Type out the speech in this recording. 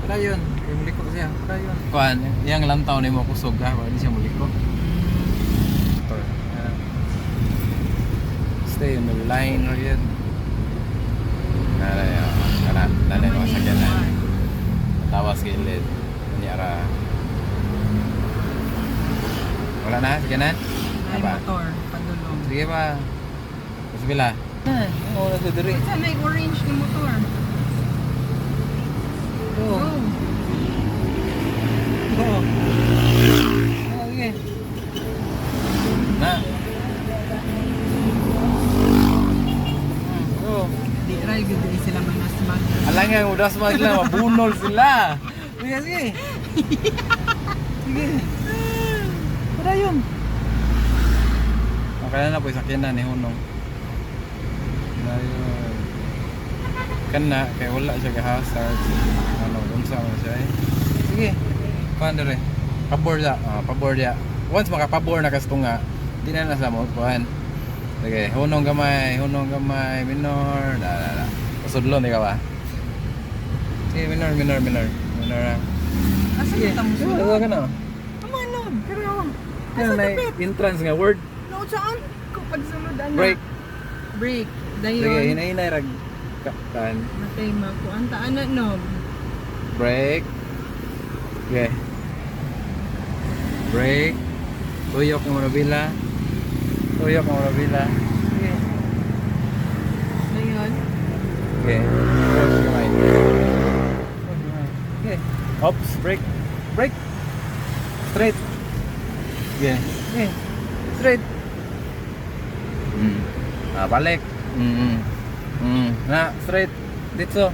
Padayon. Kaya muliko siya. Padayon. Kuan, yang lantaw ni mo kusog ha. Hindi siya muliko. Stay on the line again. Nanay mo sa ganan. Tawas gilid. Kunyara. Wala na? Sige na? Ay, motor. Padulong. Sige pa. Bismillah. Oo, nagdudiri. Saan may orange na motor? Oo. Go. Oo. Sige. Na. Oo. Di ray, gudili sila manasmag. Alang nga, udah sila, mabunol sila. Sige, sige. Sige. Para yun. Kaya na po isakyan na ni Hunong. Ayun. Kana, kaya wala siya ka-hazard. Ano, unsa mo siya eh. Sige. Paano rin? Pabor siya. Pabor siya. Once makapabor na kas nga, di na nasa mo. Kuhan. Sige, hunong gamay, minor. Dala. Pasudlon, di ka ba? Sige, minor. Minor na. Asa Sige, kita mo sulod? wala ka na. Kamanod, pero Kaya na entrance nga, word. no, saan? Kung pagsulod, ano? Break. Break. Sige, Dayon. hinay-hinay rag. Kan. Matay mako. Anta anak no. Break. Okay. Break. Tuyok ng manubila. Sige. Dayon. Okay. Close kamay. Okay. Oops. Break. Straight. Okay. Straight. Balik. Na, straight. Dito.